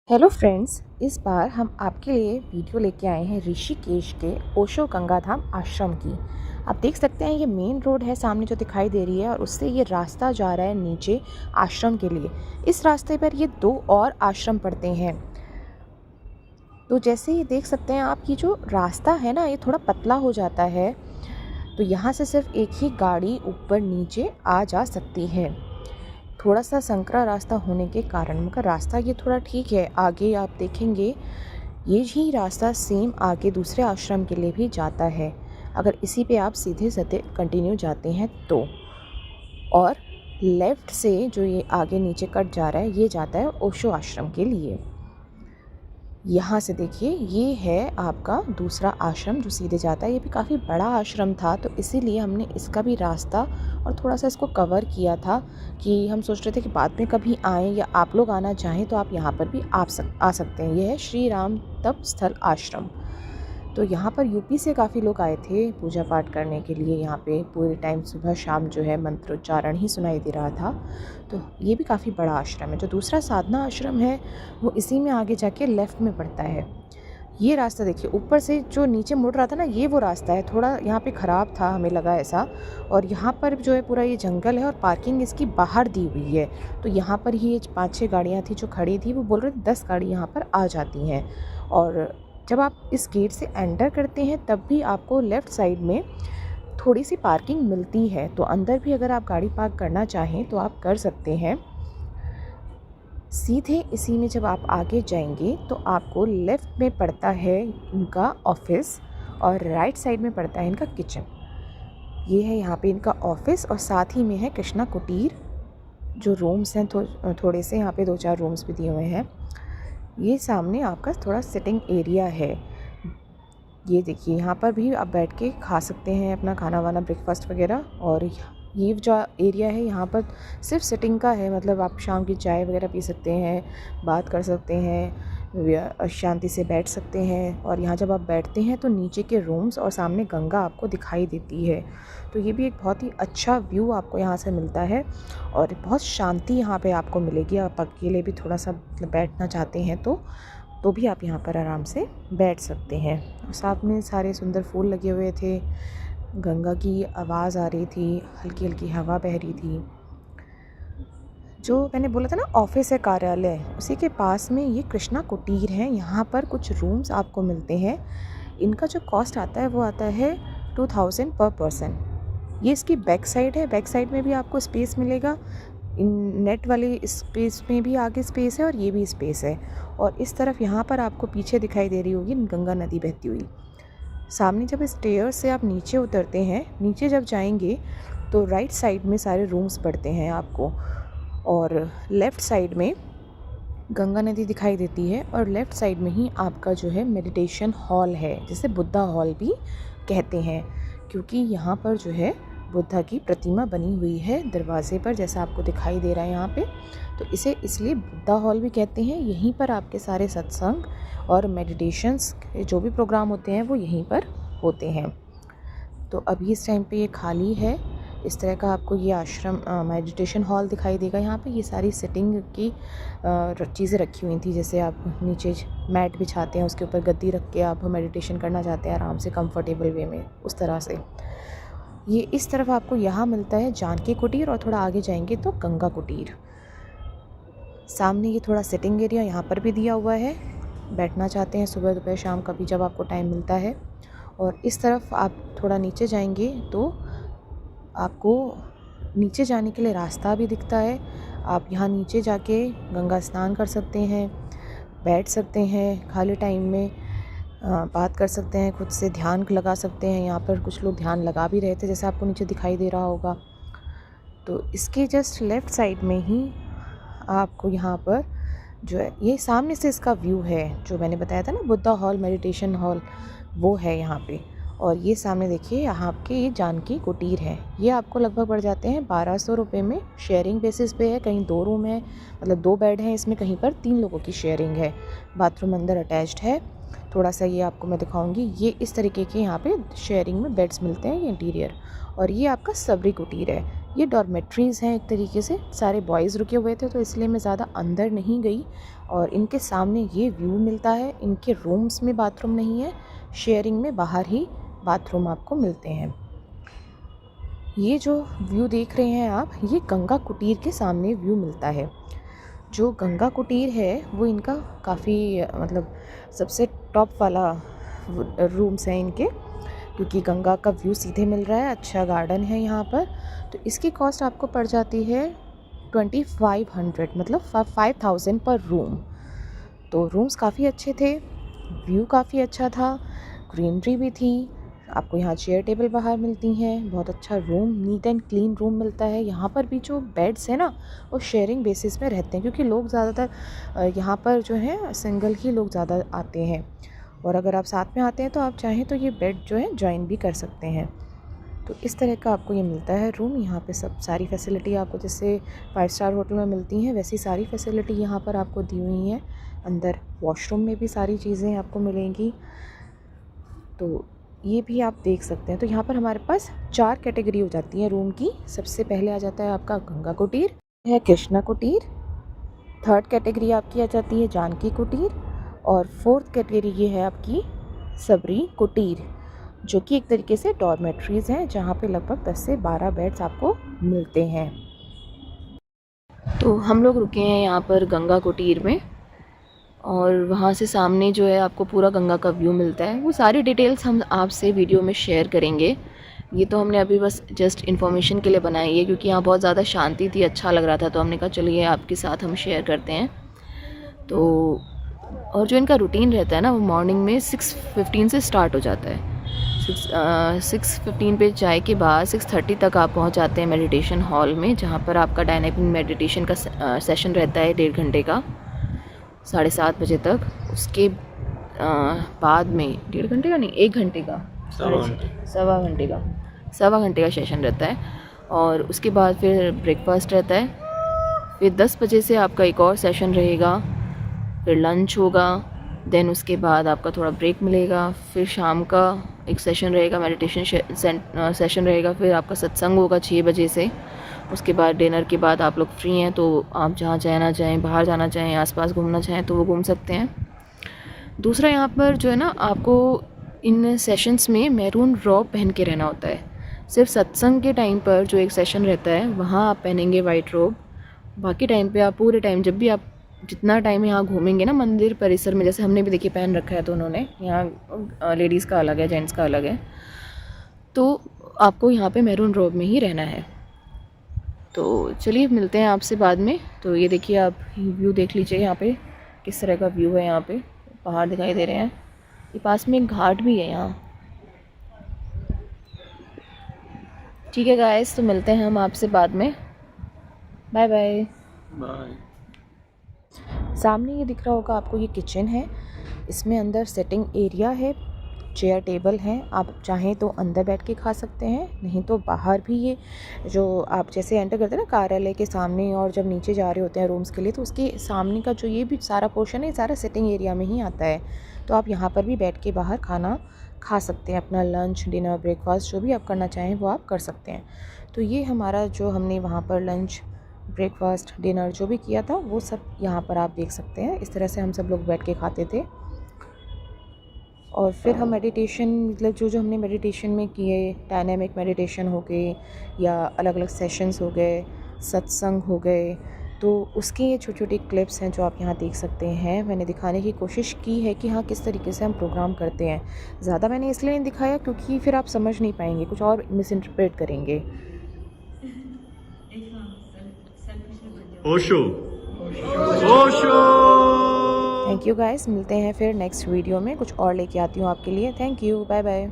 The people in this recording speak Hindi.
हेलो फ्रेंड्स, इस बार हम आपके लिए वीडियो लेके आए हैं ऋषिकेश के ओशो गंगा धाम आश्रम की। आप देख सकते हैं ये मेन रोड है सामने जो दिखाई दे रही है और उससे ये रास्ता जा रहा है नीचे आश्रम के लिए। इस रास्ते पर ये दो और आश्रम पड़ते हैं। तो जैसे ही देख सकते हैं आप, ये जो रास्ता है ना, ये थोड़ा पतला हो जाता है, तो यहाँ से सिर्फ एक ही गाड़ी ऊपर नीचे आ जा सकती है। थोड़ा सा संकरा रास्ता होने के कारण, मगर रास्ता ये थोड़ा ठीक है। आगे आप देखेंगे ये ही रास्ता सेम आगे दूसरे आश्रम के लिए भी जाता है, अगर इसी पे आप सीधे सीधे कंटिन्यू जाते हैं तो। और लेफ़्ट से जो ये आगे नीचे कट जा रहा है, ये जाता है ओशो आश्रम के लिए। यहाँ से देखिए, ये है आपका दूसरा आश्रम जो सीधे जाता है। ये भी काफ़ी बड़ा आश्रम था, तो इसीलिए हमने इसका भी रास्ता और थोड़ा सा इसको कवर किया था कि हम सोच रहे थे कि बाद में कभी आएँ या आप लोग आना चाहें तो आप यहाँ पर भी आ सकते हैं। ये है श्री राम तप स्थल आश्रम। तो यहाँ पर यूपी से काफ़ी लोग आए थे पूजा पाठ करने के लिए। यहाँ पे पूरे टाइम सुबह शाम जो है मंत्रोच्चारण ही सुनाई दे रहा था। तो ये भी काफ़ी बड़ा आश्रम है। जो दूसरा साधना आश्रम है वो इसी में आगे जाके लेफ़्ट में पड़ता है। ये रास्ता देखिए, ऊपर से जो नीचे मुड़ रहा था ना, ये वो रास्ता है। थोड़ा यहाँ पे ख़राब था, हमें लगा ऐसा। और यहाँ पर जो है पूरा ये जंगल है और पार्किंग इसकी बाहर दी हुई है। तो यहाँ पर ही ये 5-6 गाड़ियाँ थी जो खड़ी थी। वो बोल रहे थे 10 गाड़ी यहाँ पर आ जाती हैं। और जब आप इस गेट से एंटर करते हैं तब भी आपको लेफ़्ट साइड में थोड़ी सी पार्किंग मिलती है। तो अंदर भी अगर आप गाड़ी पार्क करना चाहें तो आप कर सकते हैं। सीधे इसी में जब आप आगे जाएंगे तो आपको लेफ़्ट में पड़ता है इनका ऑफिस और राइट साइड में पड़ता है इनका किचन। ये है यहाँ पे इनका ऑफिस और साथ ही में है कृष्णा कुटीर। जो रूम्स हैं थोड़े से यहाँ पे 2-4 रूम्स भी दिए हुए हैं। ये सामने आपका थोड़ा सिटिंग एरिया है। ये देखिए, यहाँ पर भी आप बैठ के खा सकते हैं अपना खाना वाना, ब्रेकफास्ट वगैरह। और ये जो एरिया है यहाँ पर सिर्फ सिटिंग का है, मतलब आप शाम की चाय वगैरह पी सकते हैं, बात कर सकते हैं, शांति से बैठ सकते हैं। और यहाँ जब आप बैठते हैं तो नीचे के रूम्स और सामने गंगा आपको दिखाई देती है। तो ये भी एक बहुत ही अच्छा व्यू आपको यहाँ से मिलता है और बहुत शांति यहाँ पे आपको मिलेगी। आप अकेले भी थोड़ा सा बैठना चाहते हैं तो भी आप यहाँ पर आराम से बैठ सकते हैं। साथ में सारे सुंदर फूल लगे हुए थे, गंगा की आवाज़ आ रही थी, हल्की हल्की हवा बह रही थी। जो मैंने बोला था ना ऑफिस है, कार्यालय, उसी के पास में ये कृष्णा कुटीर है। यहाँ पर कुछ रूम्स आपको मिलते हैं। इनका जो कॉस्ट आता है वो आता है 2000 पर पर्सन। ये इसकी बैक साइड है। बैक साइड में भी आपको स्पेस मिलेगा। इन नेट वाले स्पेस में भी आगे स्पेस है और ये भी स्पेस है। और इस तरफ यहाँ पर आपको पीछे दिखाई दे रही होगी गंगा नदी बहती हुई। सामने जब स्टेयर से आप नीचे उतरते हैं, नीचे जब जाएंगे तो राइट साइड में सारे रूम्स पड़ते हैं आपको और लेफ़्ट साइड में गंगा नदी दिखाई देती है। और लेफ़्ट साइड में ही आपका जो है मेडिटेशन हॉल है, जिसे बुद्धा हॉल भी कहते हैं, क्योंकि यहाँ पर जो है बुद्धा की प्रतिमा बनी हुई है दरवाजे पर, जैसा आपको दिखाई दे रहा है यहाँ पे। तो इसे इसलिए बुद्धा हॉल भी कहते हैं। यहीं पर आपके सारे सत्संग और मेडिटेशंस जो भी प्रोग्राम होते हैं वो यहीं पर होते हैं। तो अभी इस टाइम पे ये खाली है। इस तरह का आपको ये आश्रम मेडिटेशन हॉल दिखाई देगा। यहाँ पे ये सारी सिटिंग की चीज़ें रखी हुई थी। जैसे आप नीचे मैट बिछाते हैं, उसके ऊपर गद्दी रख के आप मेडिटेशन करना चाहते हैं आराम से कंफर्टेबल वे में, उस तरह से। ये इस तरफ आपको यहाँ मिलता है जानकी कुटीर और थोड़ा आगे जाएंगे तो गंगा कुटीर। सामने ये थोड़ा सिटिंग एरिया यहाँ पर भी दिया हुआ है, बैठना चाहते हैं सुबह दोपहर शाम कभी जब आपको टाइम मिलता है। और इस तरफ आप थोड़ा नीचे जाएंगे तो आपको नीचे जाने के लिए रास्ता भी दिखता है। आप यहाँ नीचे जाके गंगा स्नान कर सकते हैं, बैठ सकते हैं, खाली टाइम में बात कर सकते हैं, खुद से ध्यान लगा सकते हैं। यहाँ पर कुछ लोग ध्यान लगा भी रहे थे, जैसे आपको नीचे दिखाई दे रहा होगा। तो इसके जस्ट लेफ़्ट साइड में ही आपको यहाँ पर जो है, ये सामने से इसका व्यू है जो मैंने बताया था ना, बुद्धा हॉल मेडिटेशन हॉल, वो है यहाँ पे। और ये सामने देखिए यहाँ आपके ये जानकी कुटीर है। ये आपको लगभग पड़ जाते हैं 1200 रुपये में। शेयरिंग बेसिस पे है, कहीं 2 रूम है, मतलब 2 बेड हैं इसमें, कहीं पर 3 लोगों की शेयरिंग है। बाथरूम अंदर अटैच्ड है। थोड़ा सा ये आपको मैं दिखाऊंगी। ये इस तरीके के यहाँ पे शेयरिंग में बेड्स मिलते हैं, ये इंटीरियर। और ये आपका सबरी कुटीर है। ये डॉर्मेट्रीज़ हैं एक तरीके से। सारे बॉयज़ रुके हुए थे तो इसलिए मैं ज़्यादा अंदर नहीं गई। और इनके सामने ये व्यू मिलता है। इनके रूम्स में बाथरूम नहीं है, शेयरिंग में बाहर ही बाथरूम आपको मिलते हैं। ये जो व्यू देख रहे हैं आप, ये गंगा कुटीर के सामने व्यू मिलता है। जो गंगा कुटीर है वो इनका काफ़ी मतलब सबसे टॉप वाला रूम्स हैं इनके, क्योंकि गंगा का व्यू सीधे मिल रहा है, अच्छा गार्डन है यहाँ पर। तो इसकी कॉस्ट आपको पड़ जाती है 2500, मतलब 5000 पर रूम। तो रूम्स काफ़ी अच्छे थे, व्यू काफ़ी अच्छा था, ग्रीनरी भी थी। आपको यहाँ चेयर टेबल बाहर मिलती हैं। बहुत अच्छा room, neat and clean room मिलता है। यहाँ पर भी जो बेड्स हैं ना, वो शेयरिंग बेसिस में रहते हैं, क्योंकि लोग ज़्यादातर यहाँ पर जो है सिंगल ही लोग ज़्यादा आते हैं। और अगर आप साथ में आते हैं तो आप चाहें तो ये बेड जो है ज्वाइन भी कर सकते हैं। तो इस तरह का आपको ये मिलता है रूम। यहाँ पे सब सारी फैसिलिटी आपको जैसे 5 स्टार होटल में मिलती हैं, वैसी सारी फैसिलिटी यहाँ पर आपको दी हुई हैं। अंदर वॉशरूम में भी सारी चीज़ें आपको मिलेंगी। तो ये भी आप देख सकते हैं। तो यहाँ पर हमारे पास 4 कैटेगरी हो जाती है रूम की। सबसे पहले आ जाता है आपका गंगा कुटीर, है कृष्णा कुटीर। 3rd कैटेगरी आपकी आ जाती है जानकी कुटीर। और 4th कैटेगरी ये है आपकी सबरी कुटीर, जो कि एक तरीके से डॉर्मेट्रीज़ हैं, जहाँ पे लगभग 10 से 12 बेड्स आपको मिलते हैं। तो हम लोग रुके हैं यहाँ पर गंगा कुटीर में, और वहाँ से सामने जो है आपको पूरा गंगा का व्यू मिलता है। वो सारी डिटेल्स हम आपसे वीडियो में शेयर करेंगे। ये तो हमने अभी बस जस्ट इन्फॉर्मेशन के लिए बनाई है, क्योंकि यहाँ बहुत ज़्यादा शांति थी, अच्छा लग रहा था, तो हमने कहा चलिए आपके साथ हम शेयर करते हैं। तो और जो इनका रूटीन रहता है ना, वो मॉर्निंग में 6:15 से स्टार्ट हो जाता है। 6:15 पे चाय के बाद 6:30 तक आप पहुँच जाते हैं मेडिटेशन हॉल में, जहाँ पर आपका डायनामिक मेडिटेशन का सेशन रहता है 1.5 घंटे का, 7:30 बजे तक। उसके बाद में 1.5 घंटे का नहीं, 1 घंटे का, सवा घंटे का सेशन रहता है। और उसके बाद फिर ब्रेकफास्ट रहता है। फिर 10 बजे से आपका एक और सेशन रहेगा, फिर लंच होगा। देन उसके बाद आपका थोड़ा ब्रेक मिलेगा। फिर शाम का एक सेशन रहेगा, मेडिटेशन सेशन रहेगा। फिर आपका सत्संग होगा 6 बजे से। उसके बाद डिनर के बाद आप लोग फ्री हैं, तो आप जहाँ जाना चाहें, बाहर जाना चाहें, आसपास घूमना चाहें तो वो घूम सकते हैं। दूसरा यहाँ पर जो है ना, आपको इन सेशंस में मैरून रॉब पहन के रहना होता है। सिर्फ सत्संग के टाइम पर जो एक सेशन रहता है, वहाँ आप पहनेंगे वाइट रॉब। बाकी टाइम पे आप पूरे टाइम, जब भी आप जितना टाइम यहाँ घूमेंगे ना मंदिर परिसर में, जैसे हमने भी देखिए पहन रखा है, तो उन्होंने यहाँ लेडीज़ का अलग है, जेंट्स का अलग है, तो आपको यहाँ पे मैरून रॉब में ही रहना है। तो चलिए मिलते हैं आपसे बाद में। तो ये देखिए, आप व्यू देख लीजिए यहाँ पे किस तरह का व्यू है। यहाँ पे पहाड़ दिखाई दे रहे हैं, ये पास में एक घाट भी है यहाँ। ठीक है गाइस, तो मिलते हैं हम आपसे बाद में। Bye bye. सामने ये दिख रहा होगा आपको, ये किचन है। इसमें अंदर सेटिंग एरिया है, चेयर टेबल हैं। आप चाहें तो अंदर बैठ के खा सकते हैं, नहीं तो बाहर भी। ये जो आप जैसे एंटर करते हैं ना कार्यालय के सामने, और जब नीचे जा रहे होते हैं रूम्स के लिए, तो उसके सामने का जो ये भी सारा पोर्शन है, सारा सिटिंग एरिया में ही आता है। तो आप यहाँ पर भी बैठ के बाहर खाना खा सकते हैं, अपना लंच, डिनर, ब्रेकफास्ट जो भी आप करना चाहें वो आप कर सकते हैं। तो ये हमारा जो हमने वहाँ पर लंच, ब्रेकफास्ट, डिनर जो भी किया था, वो सब यहाँ पर आप देख सकते हैं। इस तरह से हम सब लोग बैठ के खाते थे। और फिर हम मेडिटेशन, मतलब जो हमने मेडिटेशन में किए, डायनामिक मेडिटेशन हो गए या अलग अलग सेशंस हो गए, सत्संग हो गए, तो उसकी ये छोटी छोटी क्लिप्स हैं जो आप यहाँ देख सकते हैं। मैंने दिखाने की कोशिश की है कि हाँ किस तरीके से हम प्रोग्राम करते हैं। ज़्यादा मैंने इसलिए नहीं दिखाया क्योंकि फिर आप समझ नहीं पाएंगे, कुछ और मिस इंटरप्रेट करेंगे। Osho Osho. Thank you guys, मिलते हैं फिर नेक्स्ट वीडियो में, कुछ और लेके आती हूँ आपके लिए। Thank you, bye bye.